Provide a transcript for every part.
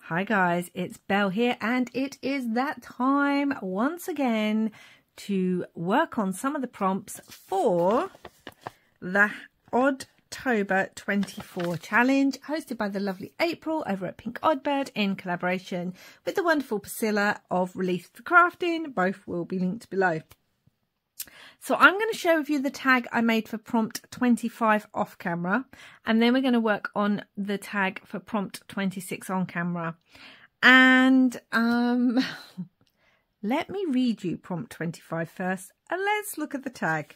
Hi guys, it's Belle here, and it is that time once again to work on some of the prompts for the Oddtober 24 challenge, hosted by the lovely April over at Pink Oddbird in collaboration with the wonderful Priscilla of Release for Crafting. Both will be linked below. So I'm going to share with you the tag I made for prompt 25 off camera, and then we're going to work on the tag for prompt 26 on camera. And let me read you prompt 25 first, and let's look at the tag.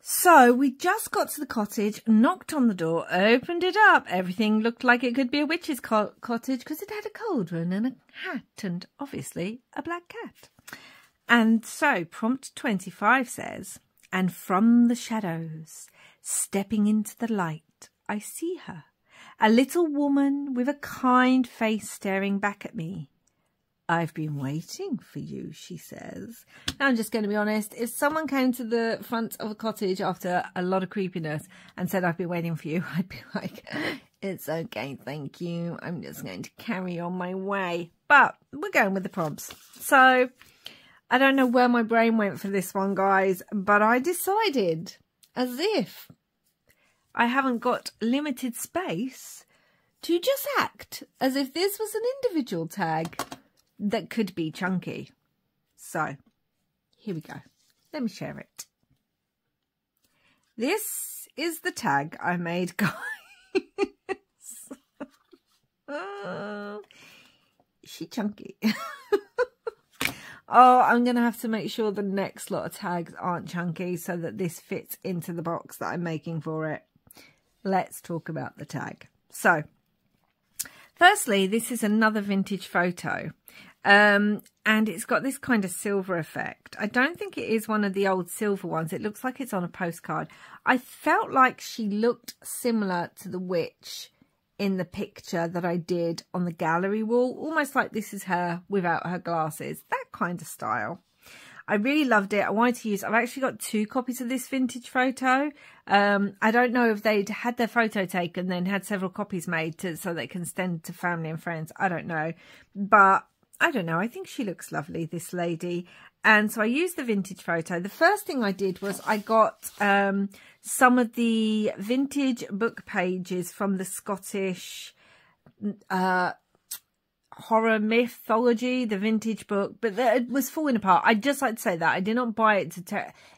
So we just got to the cottage, knocked on the door, opened it up. Everything looked like it could be a witch's cottage because it had a cauldron and a hat and obviously a black cat. And so prompt 25 says, and from the shadows, stepping into the light, I see her, a little woman with a kind face staring back at me. I've been waiting for you, she says. Now, I'm just going to be honest. If someone came to the front of a cottage after a lot of creepiness and said, I've been waiting for you, I'd be like, it's okay, thank you. I'm just going to carry on my way. But we're going with the prompts. So I don't know where my brain went for this one, guys, but I decided, as if I haven't got limited space, to just act as if this was an individual tag that could be chunky. So here we go. Let me share it. This is the tag I made, guys. Oh, is she chunky? Oh, I'm going to have to make sure the next lot of tags aren't chunky so that this fits into the box that I'm making for it. Let's talk about the tag. So, firstly, this is another vintage photo. And it's got this kind of silver effect. I don't think it is one of the old silver ones. It looks like it's on a postcard. I felt like she looked similar to the witch in the picture that I did on the gallery wall, almost like this is her without her glasses, that kind of style. I really loved it. I wanted to use, I've actually got 2 copies of this vintage photo. I don't know if they'd had their photo taken, then had several copies made so they can send to family and friends. I don't know, but I don't know. I think she looks lovely, this lady. And so I used the vintage photo. The first thing I did was I got some of the vintage book pages from the Scottish horror mythology, the vintage book, but it was falling apart. I'd just like to say that I did not buy it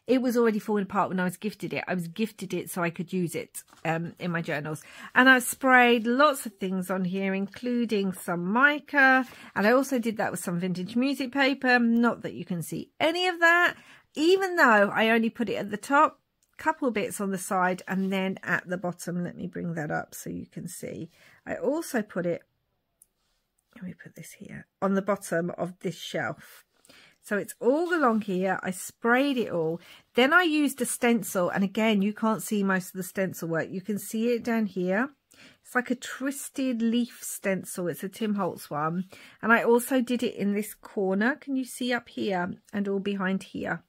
it was already falling apart when I was gifted it. I was gifted it so I could use it in my journals. And I sprayed lots of things on here, including some mica, and I also did that with some vintage music paper. Not that you can see any of that, even though I only put it at the top, couple of bits on the side, and then at the bottom. Let me bring that up so you can see. I also put it, let me put this here, on the bottom of this shelf. So it's all along here. I sprayed it all. Then I used a stencil, and again, you can't see most of the stencil work. You can see it down here. It's like a twisted leaf stencil. It's a Tim Holtz one. And I also did it in this corner. Can you see up here and all behind here?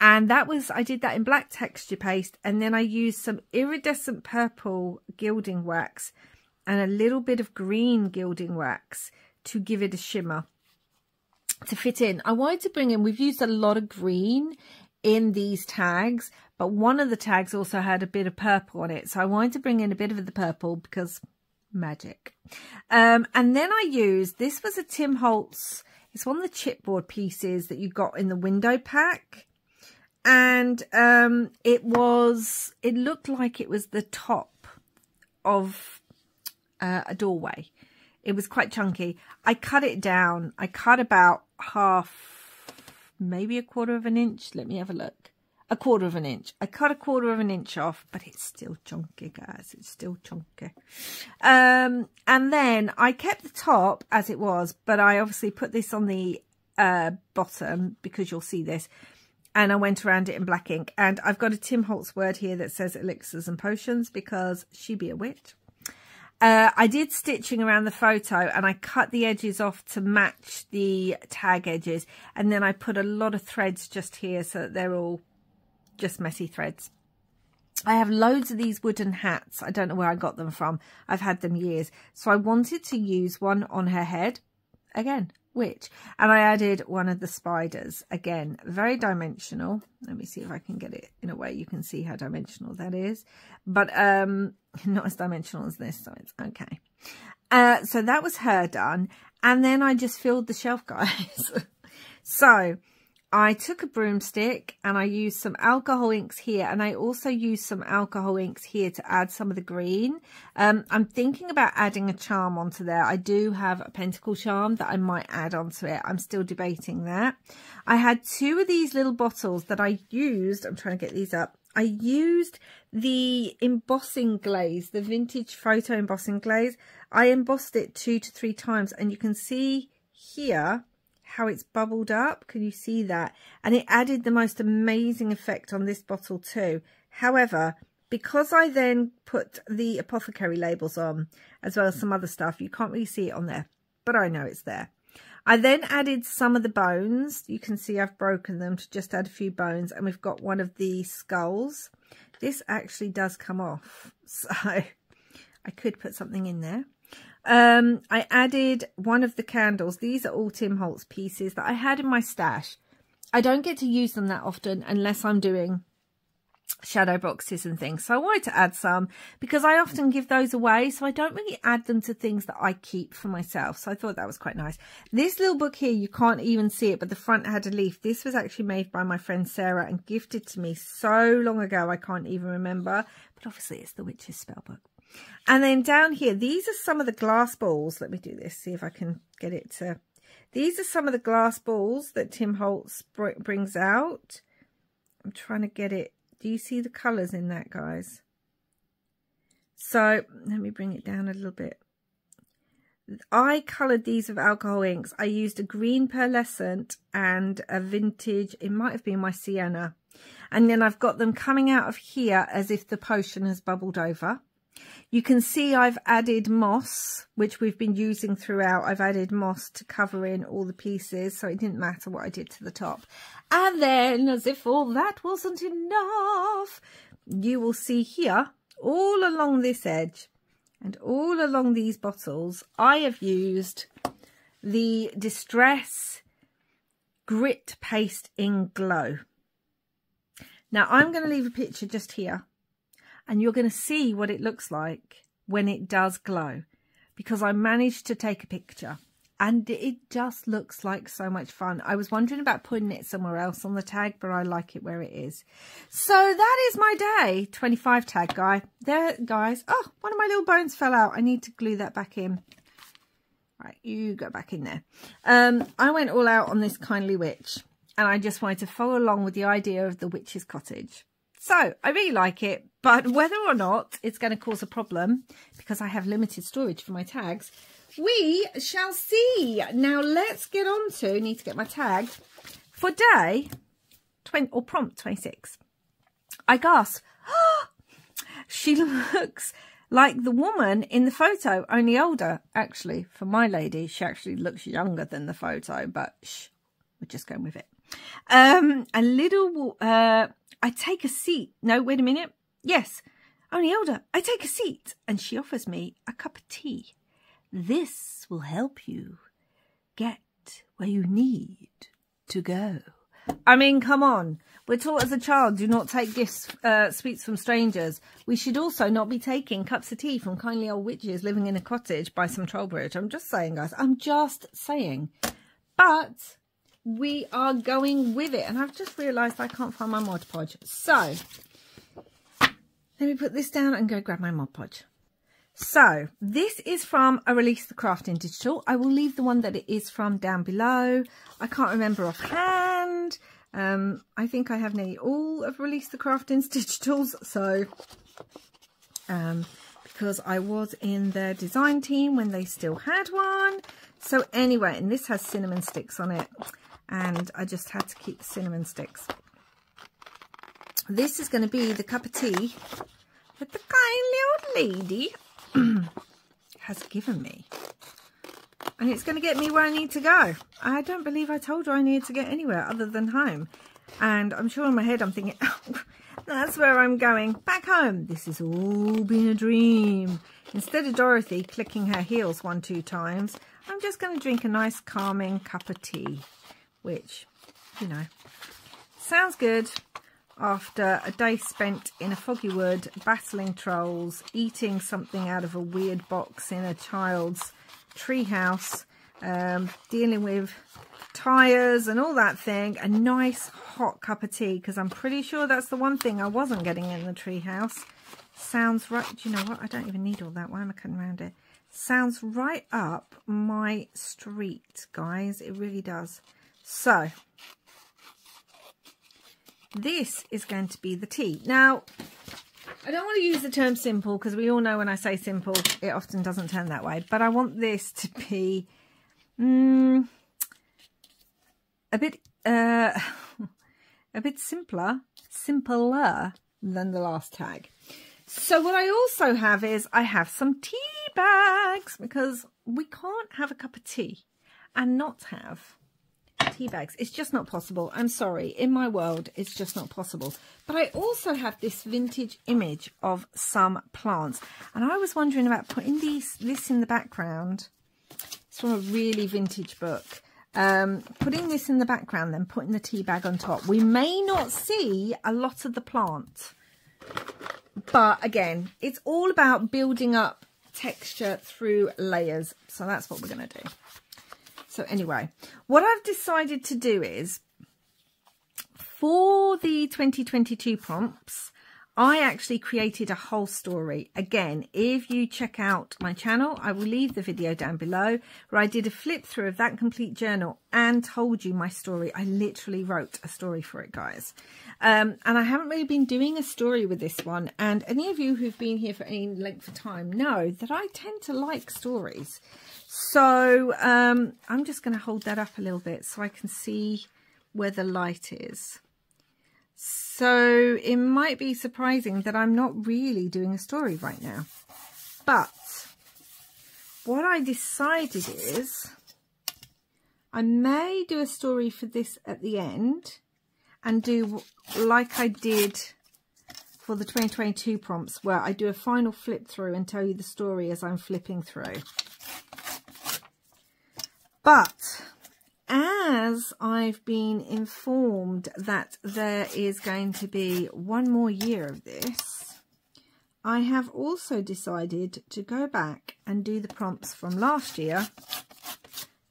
And that was, I did that in black texture paste, and then I used some iridescent purple gilding wax and a little bit of green gilding wax to give it a shimmer to fit in. I wanted to bring in, we've used a lot of green in these tags, but one of the tags also had a bit of purple on it. So I wanted to bring in a bit of the purple because magic. And then I used, this was a Tim Holtz, it's one of the chipboard pieces that you got in the window pack. And it looked like it was the top of a doorway. It was quite chunky. I cut it down. I cut about half, maybe 1/4 of an inch. Let me have a look. 1/4 of an inch. I cut 1/4 of an inch off, but it's still chunky, guys. It's still chunky. And then I kept the top as it was, but I obviously put this on the bottom because you'll see this. And I went around it in black ink. And I've got a Tim Holtz word here that says elixirs and potions because she be a witch. I did stitching around the photo, and I cut the edges off to match the tag edges. And then I put a lot of threads just here so that they're all just messy threads. I have loads of these wooden hats. I don't know where I got them from. I've had them years. So I wanted to use one on her head. Again, witch. And I added one of the spiders. Again, very dimensional. Let me see if I can get it in a way you can see how dimensional that is. But not as dimensional as this, so it's okay. So that was her done. And then I just filled the shelf, guys. So I took a broomstick and I used some alcohol inks here, and I also used some alcohol inks here to add some of the green. I'm thinking about adding a charm onto there. I do have a pentacle charm that I might add onto it. I'm still debating that. I had 2 of these little bottles that I used. I'm trying to get these up. I used the embossing glaze, the vintage photo embossing glaze. I embossed it 2 to 3 times, and you can see here how it's bubbled up. Can you see that? And it added the most amazing effect on this bottle too. However, because I then put the apothecary labels on, as well as some other stuff, you can't really see it on there, but I know it's there. I then added some of the bones. You can see I've broken them to just add a few bones, and we've got one of the skulls. This actually does come off, so I could put something in there. I added one of the candles. These are all Tim Holtz pieces that I had in my stash. I don't get to use them that often unless I'm doing shadow boxes and things. So I wanted to add some because I often give those away. So I don't really add them to things that I keep for myself. So I thought that was quite nice. This little book here, you can't even see it, but the front had a leaf. This was actually made by my friend Sarah and gifted to me so long ago. I can't even remember, but obviously it's the Witch's Spellbook. And then down here, these are some of the glass balls. Let me do this, see if I can get it to... These are some of the glass balls that Tim Holtz brings out. I'm trying to get it. Do you see the colours in that, guys? So, let me bring it down a little bit. I coloured these with alcohol inks. I used a green pearlescent and a vintage, it might have been my sienna. And then I've got them coming out of here as if the potion has bubbled over. You can see I've added moss, which we've been using throughout. I've added moss to cover in all the pieces, so it didn't matter what I did to the top. And then, as if all that wasn't enough, you will see here, all along this edge and all along these bottles, I have used the Distress Grit Paste in Glow. Now, I'm going to leave a picture just here. And you're going to see what it looks like when it does glow, because I managed to take a picture and it just looks like so much fun. I was wondering about putting it somewhere else on the tag, but I like it where it is. So that is my day 25 tag, there, guys. Oh, one of my little bones fell out. I need to glue that back in. Right, you go back in there. I went all out on this kindly witch, and I just wanted to follow along with the idea of the witch's cottage. So I really like it, but whether or not it's going to cause a problem, because I have limited storage for my tags, we shall see. Now let's get on to, need to get my tag for day 20 or prompt 26. I gasp. Oh, she looks like the woman in the photo, only older. Actually, for my lady, she actually looks younger than the photo, but shh, we're just going with it. A little, I take a seat. No, wait a minute. Yes, only older. I take a seat and she offers me a cup of tea. This will help you get where you need to go. I mean, come on. We're taught as a child, do not take gifts, sweets from strangers. We should also not be taking cups of tea from kindly old witches living in a cottage by some Trollbridge. I'm just saying, guys. I'm just saying. But we are going with it. And I've just realised I can't find my Mod Podge. So, let me put this down and go grab my Mod Podge. So, this is from a Release the Crafting Digital. I will leave the one that it is from down below. I can't remember offhand. I think I have nearly all of Release the Crafting's digitals. So, because I was in their design team when they still had one. So anyway, and this has cinnamon sticks on it. And I just had to keep the cinnamon sticks. This is going to be the cup of tea that the kindly old lady has given me. And it's going to get me where I need to go. I don't believe I told her I needed to get anywhere other than home. And I'm sure in my head I'm thinking, oh, That's where I'm going. Back home. This has all been a dream. Instead of Dorothy clicking her heels 1-2 times, I'm just going to drink a nice calming cup of tea, which, you know, sounds good after a day spent in a foggy wood, battling trolls, eating something out of a weird box in a child's treehouse, dealing with tyres and all that thing. A nice hot cup of tea, because I'm pretty sure that's the one thing I wasn't getting in the treehouse. Sounds right. Do you know what? I don't even need all that. Why am I cutting around it? Sounds right up my street, guys. It really does. So this is going to be the tea. Now, I don't want to use the term simple, because we all know when I say simple, it often doesn't turn that way. But I want this to be a bit simpler than the last tag. So what I also have is I have some tea bags, because we can't have a cup of tea and not have tea bags. It's just not possible. I'm sorry. In my world, it's just not possible. But I also have this vintage image of some plants. And I was wondering about putting this in the background. It's from a really vintage book. Putting this in the background, then putting the tea bag on top. We may not see a lot of the plant. But again, it's all about building up texture through layers. So that's what we're going to do. So anyway, what I've decided to do is, for the 2022 prompts, I actually created a whole story. Again, if you check out my channel, I will leave the video down below where I did a flip through of that complete journal and told you my story. I literally wrote a story for it, guys. And I haven't really been doing a story with this one. And any of you who've been here for any length of time know that I tend to like stories. So I'm just going to hold that up a little bit so I can see where the light is. So it might be surprising that I'm not really doing a story right now. But what I decided is I may do a story for this at the end and do like I did for the 2022 prompts, where I do a final flip through and tell you the story as I'm flipping through. But as I've been informed that there is going to be one more year of this, I have also decided to go back and do the prompts from last year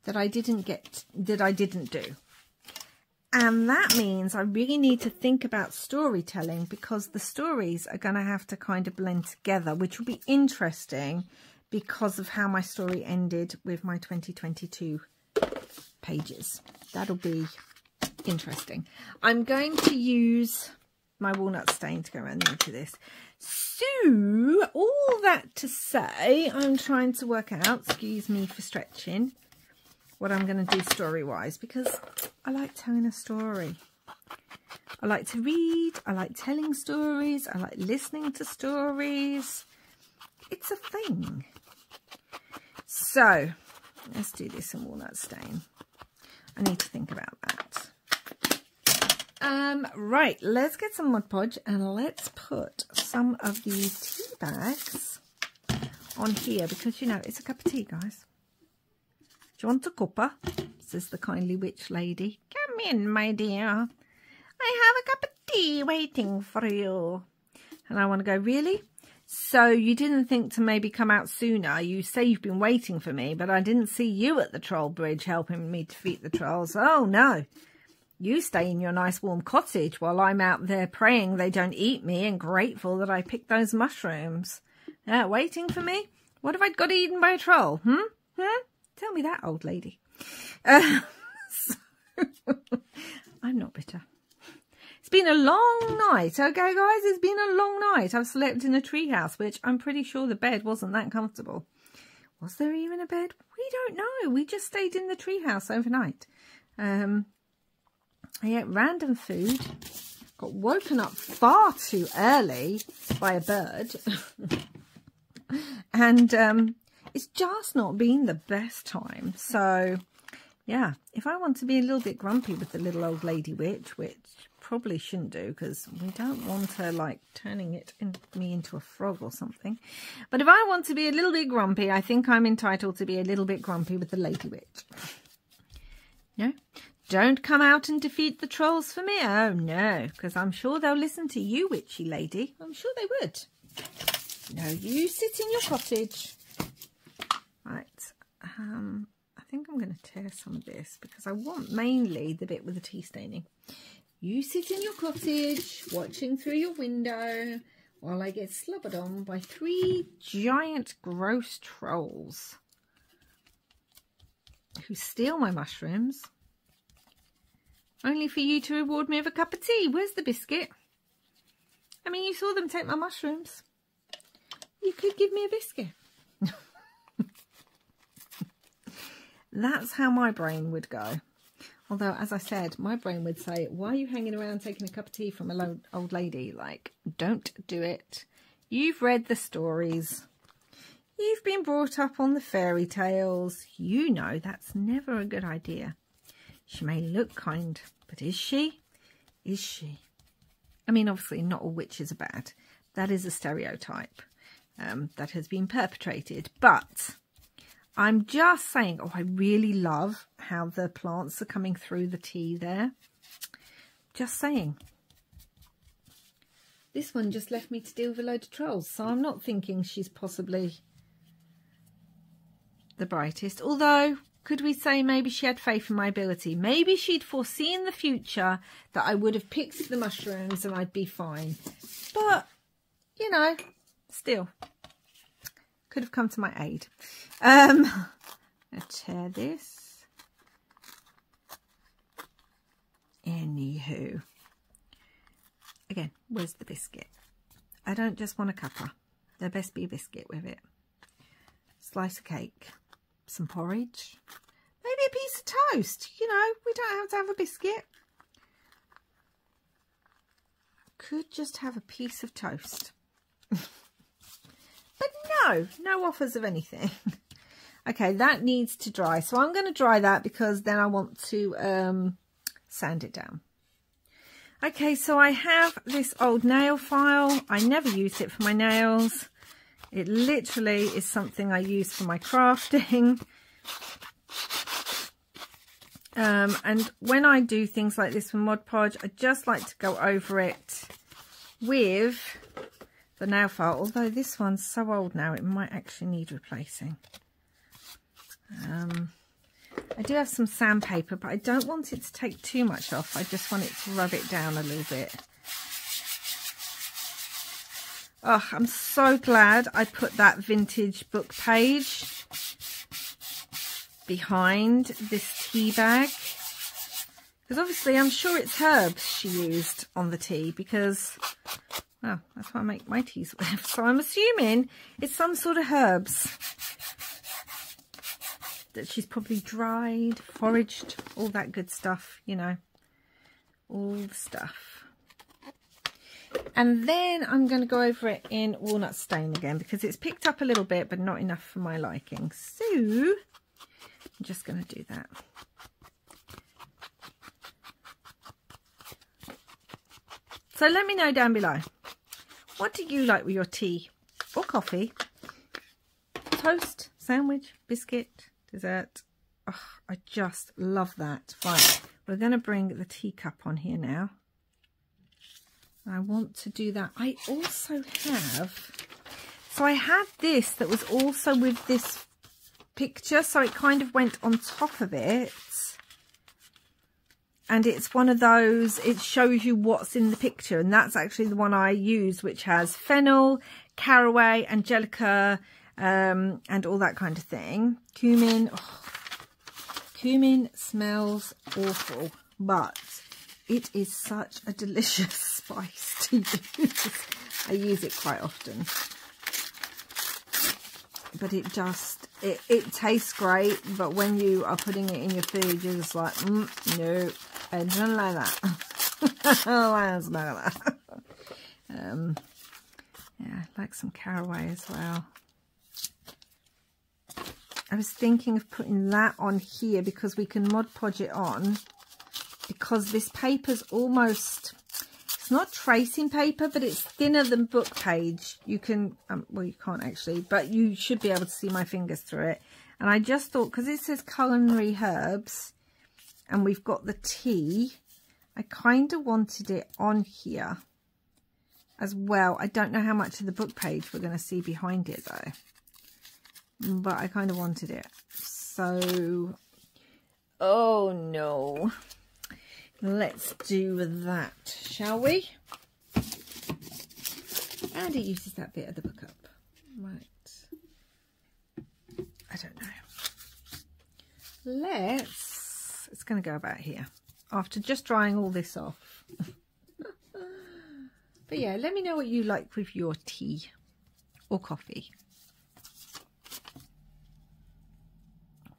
that I didn't do. And that means I really need to think about storytelling, because the stories are going to have to kind of blend together, which will be interesting because of how my story ended with my 2022 pages. That'll be interesting. I'm going to use my walnut stain to go around into this. So all that to say, I'm trying to work out, excuse me for stretching, what I'm going to do story wise, because I like telling a story. I like to read, I like telling stories, I like listening to stories. It's a thing. So let's do this in walnut stain. I need to think about that. Right, let's get some Mod Podge and let's put some of these tea bags on here, because, you know, it's a cup of tea, guys. Do you want a cuppa? Says the kindly witch lady. Come in, my dear. I have a cup of tea waiting for you. And I want to go, really? So you didn't think to maybe come out sooner? You say you've been waiting for me, but I didn't see you at the troll bridge helping me defeat the trolls. Oh, no. You stay in your nice warm cottage while I'm out there praying they don't eat me and grateful that I picked those mushrooms. Waiting for me? What if I'd got eaten by a troll? Tell me that, old lady. I'm not bitter. It's been a long night, okay, guys? It's been a long night. I've slept in a treehouse, which I'm pretty sure the bed wasn't that comfortable. Was there even a bed? We don't know. We just stayed in the treehouse overnight. I ate random food. Got woken up far too early by a bird. And it's just not been the best time. So, yeah, if I want to be a little bit grumpy with the little old lady witch, which probably shouldn't do because we don't want her like turning me into a frog or something. But if I want to be a little bit grumpy, I think I'm entitled to be a little bit grumpy with the Lady Witch. No? Don't come out and defeat the trolls for me. Oh, no, because I'm sure they'll listen to you, witchy lady. I'm sure they would. No, you sit in your cottage. Right. I think I'm going to tear some of this because I want mainly the bit with the tea staining. You sit in your cottage, watching through your window, while I get slobbered on by 3 giant gross trolls who steal my mushrooms. Only for you to reward me with a cup of tea. Where's the biscuit? I mean, you saw them take my mushrooms. You could give me a biscuit. That's how my brain would go. Although, as I said, my brain would say, why are you hanging around taking a cup of tea from an old lady? Like, don't do it. You've read the stories. You've been brought up on the fairy tales. You know that's never a good idea. She may look kind, but is she? Is she? I mean, obviously not all witches are bad. That is a stereotype that has been perpetrated. But I'm just saying, oh, I really love how the plants are coming through the tea there. Just saying. This one just left me to deal with a load of trolls, so I'm not thinking she's possibly the brightest. Although, could we say maybe she had faith in my ability? Maybe she'd foreseen the future that I would have picked the mushrooms and I'd be fine. But, you know, still, could have come to my aid. I'll tear this. Anywho. Again, where's the biscuit? I don't just want a cuppa. There best be a biscuit with it. Slice of cake. Some porridge. Maybe a piece of toast. You know, we don't have to have a biscuit. Could just have a piece of toast. But no offers of anything. Okay, that needs to dry. So I'm going to dry that because then I want to sand it down. Okay, so I have this old nail file. I never use it for my nails. It literally is something I use for my crafting. And when I do things like this with Mod Podge, I just like to go over it with the nail file. Although this one's so old now, it might actually need replacing. I do have some sandpaper, but I don't want it to take too much off. I just want it to rub it down a little bit. Oh, I'm so glad I put that vintage book page behind this tea bag. Because obviously I'm sure it's herbs she used on the tea because, well, that's what I make my teas with. So I'm assuming it's some sort of herbs that she's probably dried, foraged, all that good stuff, you know, all the stuff. And then I'm going to go over it in walnut stain again because it's picked up a little bit, but not enough for my liking. So I'm just going to do that. So let me know down below. What do you like with your tea or coffee? Toast, sandwich, biscuit, dessert. Oh, I just love that. Right, we're going to bring the teacup on here now. I want to do that. I also have, so I had this that was also with this picture, so it kind of went on top of it. And it's one of those, it shows you what's in the picture. And that's actually the one I use, which has fennel, caraway, angelica, and all that kind of thing. Cumin. Oh, cumin smells awful, but it is such a delicious spice to use. I use it quite often. But it just, it tastes great, but when you are putting it in your food, you're just like, no, I don't like that. I don't like that. Yeah, I like some caraway as well. I was thinking of putting that on here because we can Mod Podge it on. Because this paper's almost not tracing paper, but it's thinner than book page. You can, well, you can't actually, but you should be able to see my fingers through it. And I just thought, because it says culinary herbs and we've got the tea, I kind of wanted it on here as well. I don't know how much of the book page we're going to see behind it though, but I kind of wanted it. So, oh no. Let's do that, shall we? And it uses that bit of the book up. Right. I don't know. It's going to go about here after just drying all this off. But yeah, let me know what you like with your tea or coffee.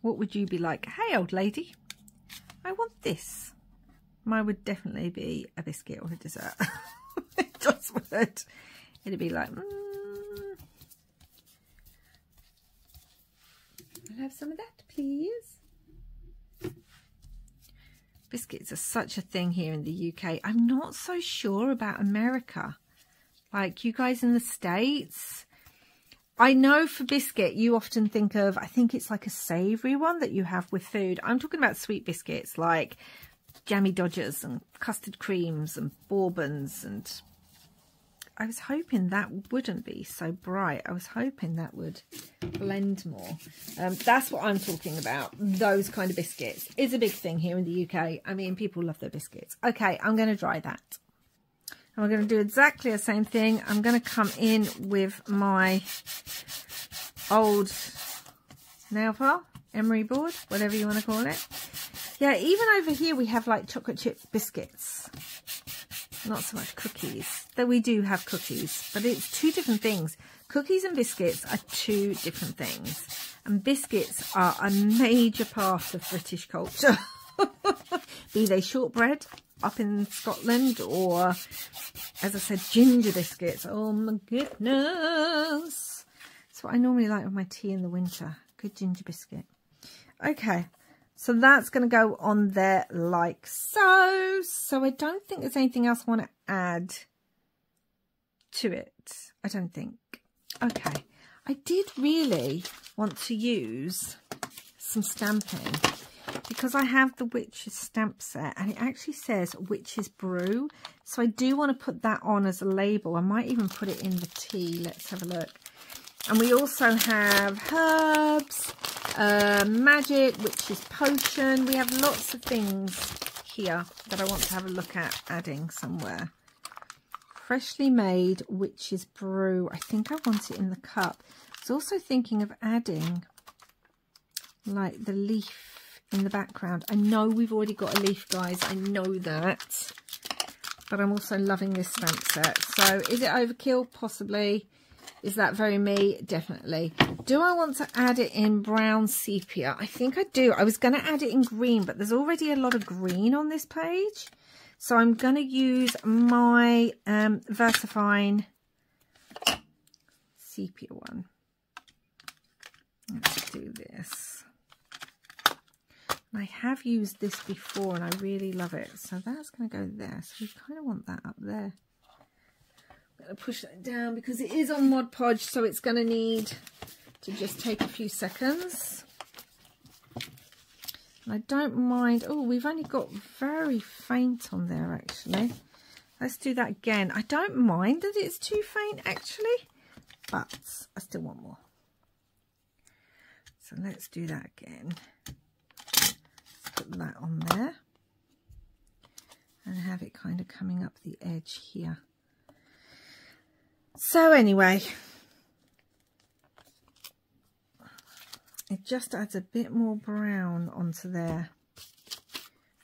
What would you be like? Hey, old lady, I want this. Mine would definitely be a biscuit or a dessert. It just would. It'd be like, I'll have some of that, please. Biscuits are such a thing here in the UK. I'm not so sure about America. Like you guys in the States. I know for biscuit, you often think of, I think it's like a savoury one that you have with food. I'm talking about sweet biscuits like jammy dodgers and custard creams and bourbons, and I was hoping that wouldn't be so bright. I was hoping that would blend more. That's what I'm talking about. Those kind of biscuits is a big thing here in the UK. I mean, people love their biscuits. Okay, I'm going to dry that. And we're going to do exactly the same thing. I'm going to come in with my old nail file, emery board, whatever you want to call it. Yeah, even over here we have like chocolate chip biscuits. Not so much cookies, though we do have cookies, but it's two different things. Cookies and biscuits are two different things. And biscuits are a major part of British culture. Be they shortbread up in Scotland or, as I said, ginger biscuits. Oh my goodness. That's what I normally like with my tea in the winter. Good ginger biscuit. Okay. So that's going to go on there like so. So I don't think there's anything else I want to add to it. I don't think. Okay. I did really want to use some stamping because I have the Witch's stamp set and it actually says Witch's Brew. So I do want to put that on as a label. I might even put it in the tea. Let's have a look. And we also have herbs, magic, Witch's Potion. We have lots of things here that I want to have a look at adding somewhere. Freshly made Witch's Brew. I think I want it in the cup. I was also thinking of adding like the leaf in the background. I know we've already got a leaf, guys. I know that. But I'm also loving this stamp set. So is it overkill? Possibly. Is that very me? Definitely. Do I want to add it in brown sepia? I think I do. I was going to add it in green, but there's already a lot of green on this page. So I'm going to use my VersaFine sepia one. Let's do this. And I have used this before and I really love it. So that's going to go there. So we kind of want that up there. I'm going to push that down because it is on Mod Podge, so it's going to need to just take a few seconds. And I don't mind. Oh, we've only got very faint on there, actually. Let's do that again. I don't mind that it's too faint, actually, but I still want more. So let's do that again. Let's put that on there and have it kind of coming up the edge here. So anyway, it just adds a bit more brown onto there.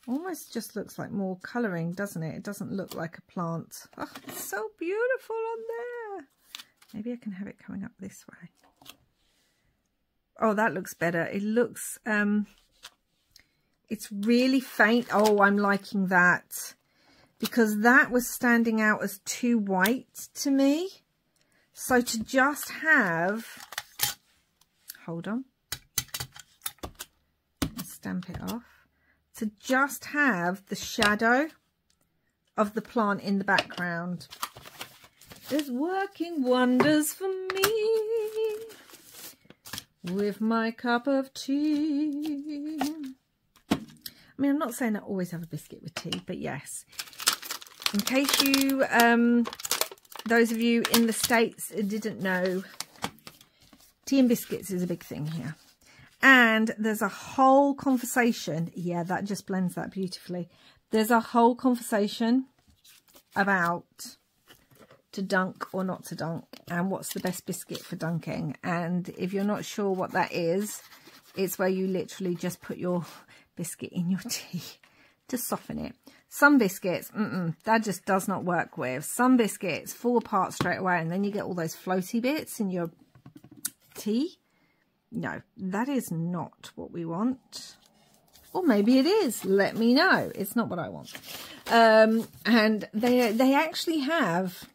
Almost just looks like more colouring, doesn't it? It doesn't look like a plant. Oh, it's so beautiful on there. Maybe I can have it coming up this way. Oh, that looks better. It looks, it's really faint. Oh, I'm liking that. Because that was standing out as too white to me. So to just have, hold on, stamp it off. To just have the shadow of the plant in the background is working wonders for me with my cup of tea. I mean, I'm not saying I always have a biscuit with tea, but yes. In case you, those of you in the States didn't know, tea and biscuits is a big thing here. And there's a whole conversation. Yeah, that just blends that beautifully. There's a whole conversation about to dunk or not to dunk and what's the best biscuit for dunking. And if you're not sure what that is, it's where you literally just put your biscuit in your tea to soften it. Some biscuits, that just does not work with. Some biscuits fall apart straight away and then you get all those floaty bits in your tea. No, that is not what we want. Or maybe it is. Let me know. It's not what I want. And they actually have,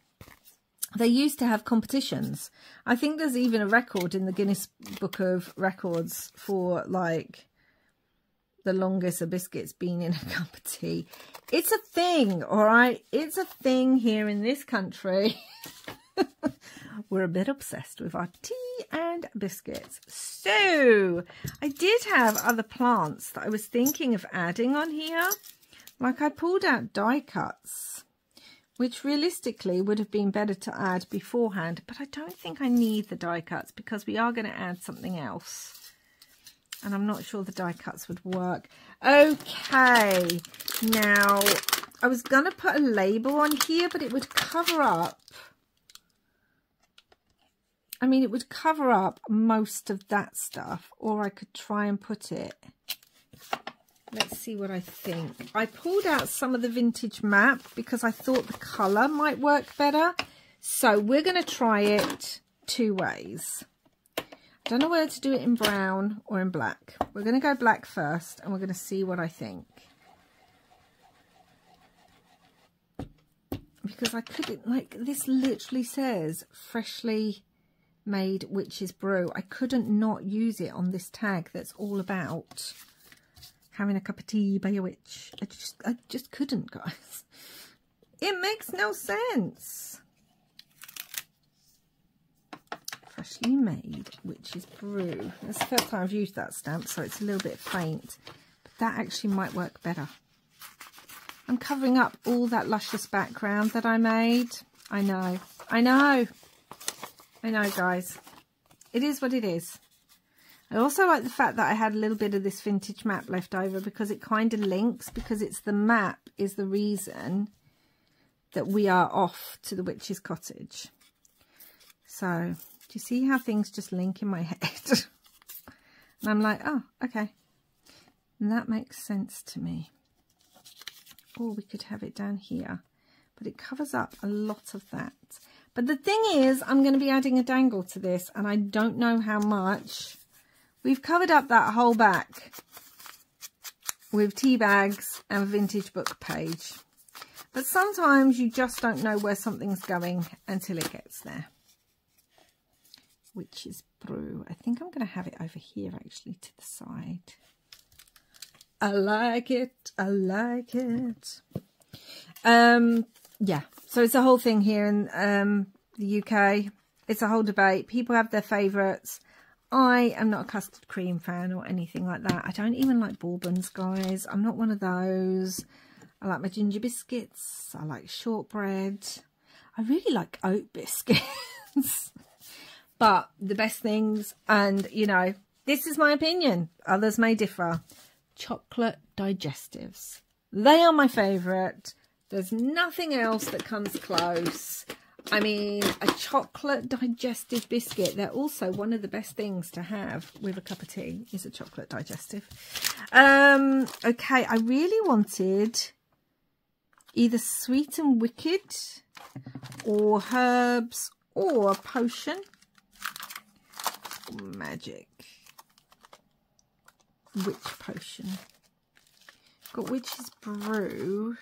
they used to have competitions. I think there's even a record in the Guinness Book of Records for like the longest a biscuit's been in a cup of tea. It's a thing, all right? It's a thing here in this country. We're a bit obsessed with our tea and biscuits. So I did have other plants that I was thinking of adding on here. Like I pulled out die cuts, which realistically would have been better to add beforehand. But I don't think I need the die cuts because we are going to add something else. And I'm not sure the die cuts would work. Okay, now I was going to put a label on here, but it would cover up. I mean, it would cover up most of that stuff, or I could try and put it. Let's see what I think. I pulled out some of the vintage map because I thought the colour might work better. So we're going to try it two ways. I don't know whether to do it in brown or in black. We're going to go black first and we're going to see what I think. Because I couldn't, like, this literally says freshly made witch's brew. I couldn't not use it on this tag that's all about having a cup of tea by a witch. I just couldn't, guys. It makes no sense. Freshly made witch's brew. That's the first time I've used that stamp, so it's a little bit faint. But that actually might work better. I'm covering up all that luscious background that I made. I know. I know. I know, guys. It is what it is. I also like the fact that I had a little bit of this vintage map left over because it kind of links, because it's the map is the reason that we are off to the witch's cottage. So, do you see how things just link in my head? And I'm like, oh, okay. And that makes sense to me. Or we could have it down here. But it covers up a lot of that. But the thing is, I'm going to be adding a dangle to this, and I don't know how much. We've covered up that whole back with tea bags and a vintage book page. But sometimes you just don't know where something's going until it gets there. Witch's brew. I think I'm going to have it over here, actually, to the side. I like it. I like it. Yeah, so it's a whole thing here in the UK. It's a whole debate. People have their favourites. I am not a custard cream fan or anything like that. I don't even like bourbons, guys. I'm not one of those. I like my ginger biscuits. I like shortbread. I really like oat biscuits. But the best things, and you know, this is my opinion. Others may differ. Chocolate digestives. They are my favourite. There's nothing else that comes close. I mean, a chocolate digestive biscuit. They're also one of the best things to have with a cup of tea is a chocolate digestive. Okay, I really wanted either sweet and wicked or herbs or a potion. Magic. Witch potion. Got witch's brew.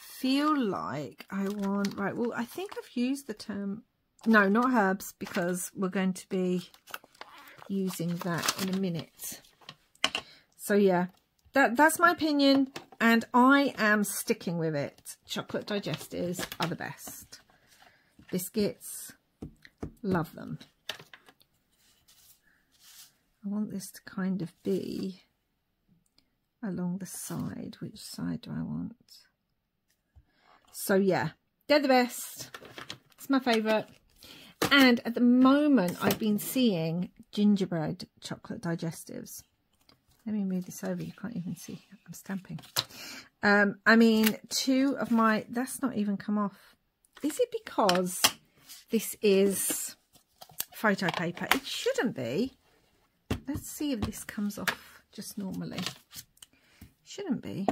Feel like I want, right, well, I think I've used the term, no, not herbs, because we're going to be using that in a minute. So yeah, that's my opinion. and I am sticking with it. Chocolate digestives are the best. Biscuits, love them. I want this to kind of be along the side. Which side do I want? So yeah, they're the best. It's my favourite. And at the moment, I've been seeing gingerbread chocolate digestives. Let me move this over. You can't even see. I'm stamping. I mean, two of my... That's not even come off. Is it because this is photo paper? It shouldn't be. Let's see if this comes off just normally. Shouldn't be.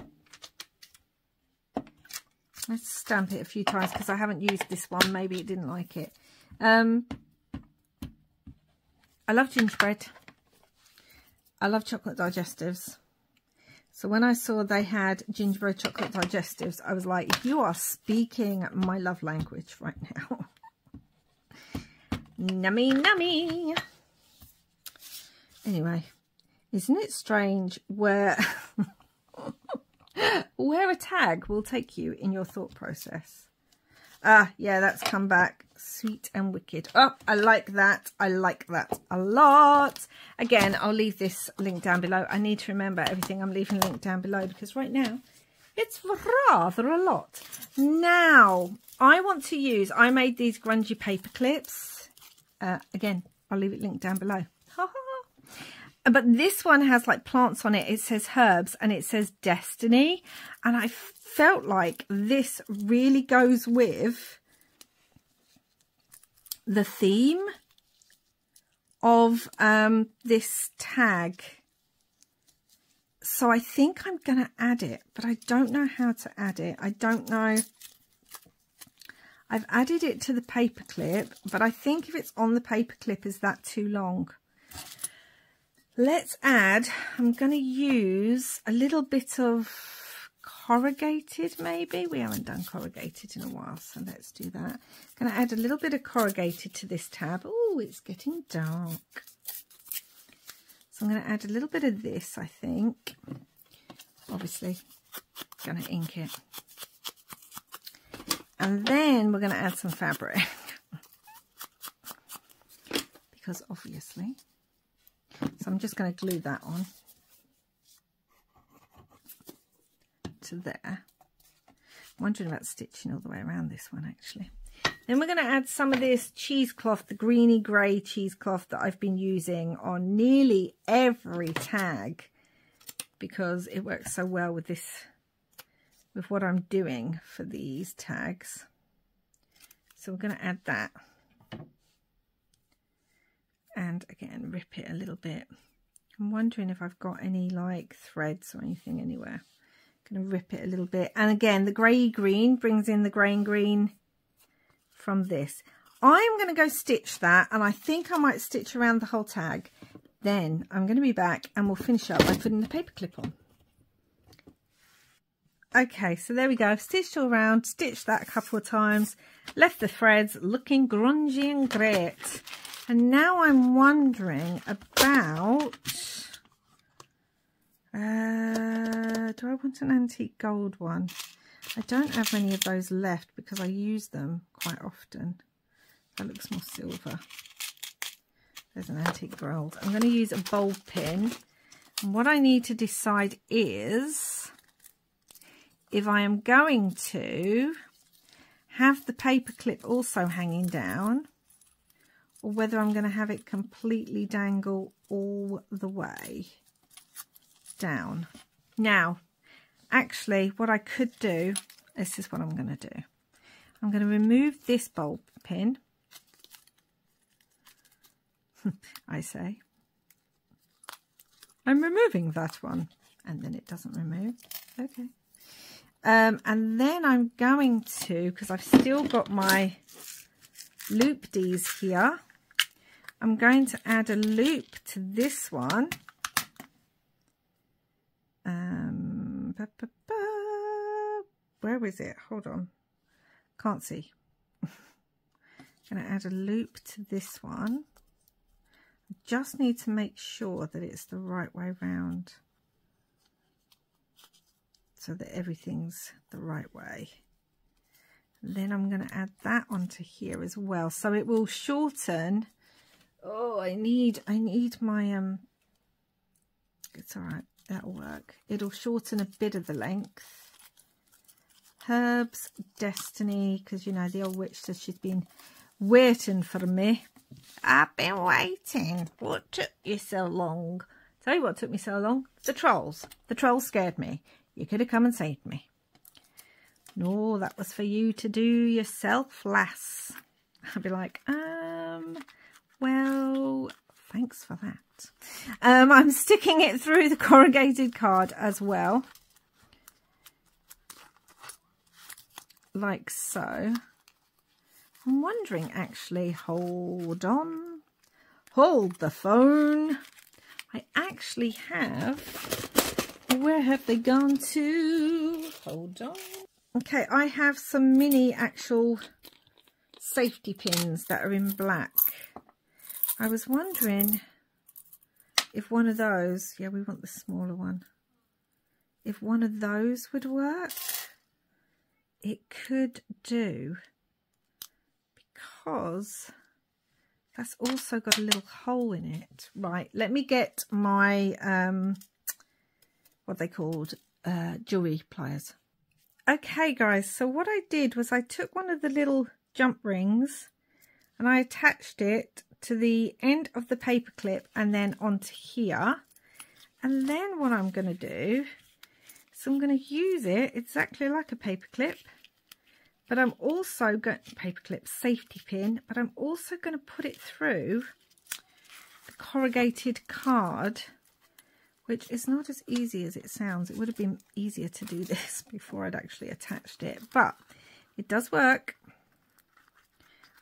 Let's stamp it a few times because I haven't used this one. Maybe it didn't like it. I love gingerbread. I love chocolate digestives. So when I saw they had gingerbread chocolate digestives, I was like, you are speaking my love language right now. Nummy, nummy. Anyway, isn't it strange where where a tag will take you in your thought process? Ah, yeah, that's come back. Sweet and wicked. Oh, I like that. I like that a lot. Again, I'll leave this link down below. I need to remember everything I'm leaving linked down below because right now it's rather a lot. Now, I want to use, I made these grungy paper clips. Again, I'll leave it linked down below. But this one has like plants on it. It says herbs and it says destiny. And I felt like this really goes with the theme of this tag. So I think I'm going to add it, but I don't know how to add it. I don't know. I've added it to the paper clip, but I think if it's on the paper clip, is that too long? Let's add, I'm going to use a little bit of corrugated maybe. We haven't done corrugated in a while, so let's do that. I'm going to add a little bit of corrugated to this tab. Oh, it's getting dark. So I'm going to add a little bit of this, I think. Obviously, going to ink it. And then we're going to add some fabric. Because obviously... So I'm just going to glue that on to there. I'm wondering about stitching all the way around this one actually. Then we're going to add some of this cheesecloth, the greeny grey cheesecloth that I've been using on nearly every tag because it works so well with this, with what I'm doing for these tags. So we're going to add that. And again, rip it a little bit. I'm wondering if I've got any like threads or anything anywhere. I'm going to rip it a little bit. And again, the grey green brings in the grey and green from this. I'm going to go stitch that. And I think I might stitch around the whole tag. Then I'm going to be back and we'll finish up by putting the paper clip on. Okay, so there we go. I've stitched all around, stitched that a couple of times, left the threads looking grungy and great. And now I'm wondering about, do I want an antique gold one? I don't have many of those left because I use them quite often. That looks more silver. There's an antique gold. I'm going to use a bulb pin. And what I need to decide is if I am going to have the paper clip also hanging down, or whether I'm going to have it completely dangle all the way down. Now, actually, what I could do, this is what I'm going to do. I'm going to remove this bulb pin. I say. I'm removing that one. And then it doesn't remove. Okay. And then I'm going to, because I've still got my loop-dees here, I'm going to add a loop to this one. Where is it? Hold on. Can't see. I'm going to add a loop to this one. I just need to make sure that it's the right way round. so that everything's the right way. Then I'm going to add that onto here as well, so it will shorten. Oh, I need my it's all right, that'll work. It'll shorten a bit of the length. Herbs Destiny, because you know the old witch says she's been waiting for me. I've been waiting. What took you so long? Tell you what took me so long. The trolls. The trolls scared me. You could have come and saved me. No, that was for you to do yourself, lass. I'd be like, well, thanks for that. I'm sticking it through the corrugated card as well. Like so. I'm wondering, actually, hold on. Hold the phone. I actually have, where have they gone to? Hold on. Okay, I have some mini actual safety pins that are in black. I was wondering if one of those, yeah, we want the smaller one, if one of those would work. It could do, because that's also got a little hole in it. Right, let me get my, what they called, jewelry pliers. Okay guys, so what I did was I took one of the little jump rings and I attached it to the end of the paper clip and then onto here. And then what I'm going to do is I'm going to use it exactly like a paper clip, but I'm also going, paper clip safety pin, but I'm also going to put it through the corrugated card, which is not as easy as it sounds. It would have been easier to do this before I'd actually attached it, but it does work.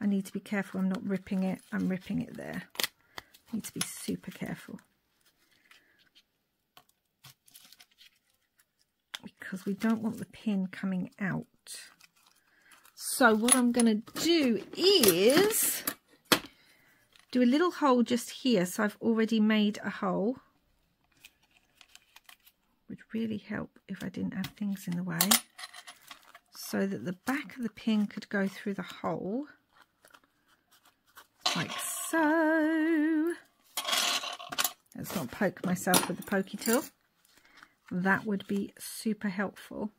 I need to be careful I'm not ripping it. I'm ripping it there. I need to be super careful, because we don't want the pin coming out. So what I'm going to do is do a little hole just here. So I've already made a hole. Would really help if I didn't have things in the way, so that the back of the pin could go through the hole like so. Let's not poke myself with the pokey tool. That would be super helpful.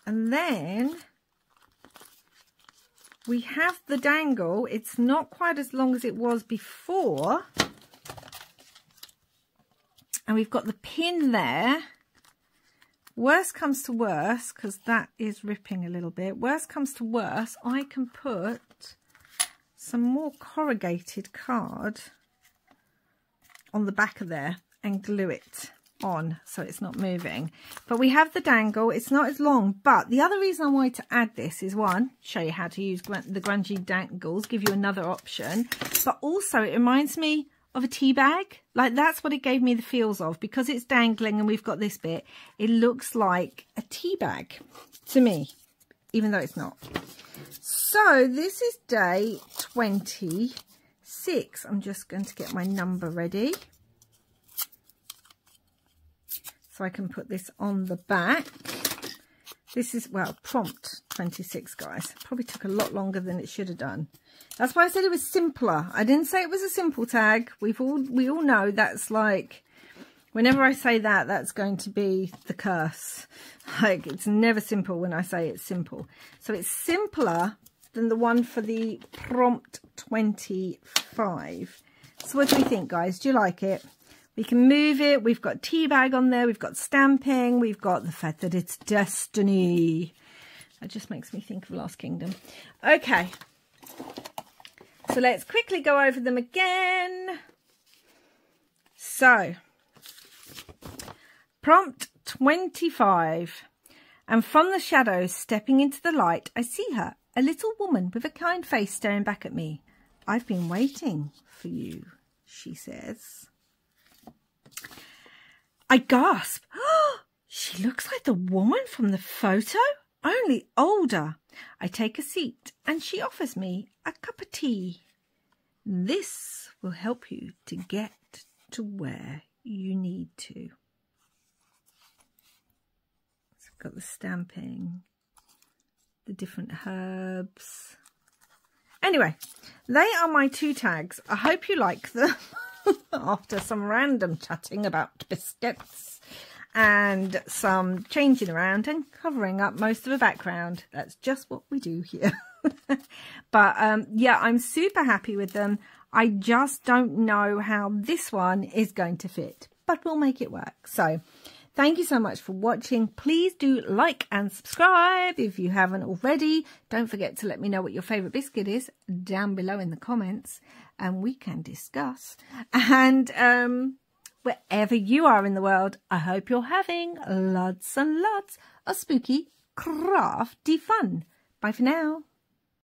And then we have the dangle. It's not quite as long as it was before. And we've got the pin there. Worst comes to worst, because that is ripping a little bit. Worst comes to worst, I can put some more corrugated card on the back of there and glue it on so it's not moving. But we have the dangle. It's not as long. But the other reason I wanted to add this is, one, show you how to use the Grungy dangles, give you another option. But also it reminds me of a tea bag. Like, that's what it gave me the feels of, because it's dangling and we've got this bit. It looks like a tea bag to me, even though it's not. So this is day 26. I'm just going to get my number ready so I can put this on the back. This is, well, prompt 26, guys. Probably took a lot longer than it should have done. That's why I said it was simpler. I didn't say it was a simple tag. We all know that's like, whenever I say that, that's going to be the curse. Like, it's never simple when I say it's simple. So it's simpler than the one for the prompt 25. So what do we think, guys? Do you like it? We can move it. We've got tea bag on there. We've got stamping. We've got the fact that it's destiny. That just makes me think of Last Kingdom. Okay. So let's quickly go over them again. So, prompt 25. And from the shadows, stepping into the light, I see her, a little woman with a kind face staring back at me. I've been waiting for you, she says. I gasp. Oh, she looks like the woman from the photo, only older. I take a seat and she offers me a cup of tea. This will help you to get to where you need to. got the stamping, the different herbs. Anyway, they are my 2 tags. I hope you like them after some random chatting about biscuits and some changing around and covering up most of the background. That's just what we do here. But yeah, I'm super happy with them. I just don't know how this one is going to fit, but we'll make it work. So thank you so much for watching. Please do like and subscribe if you haven't already. Don't forget to let me know what your favourite biscuit is down below in the comments, and we can discuss. And wherever you are in the world, I hope you're having lots and lots of spooky, crafty fun. Bye for now.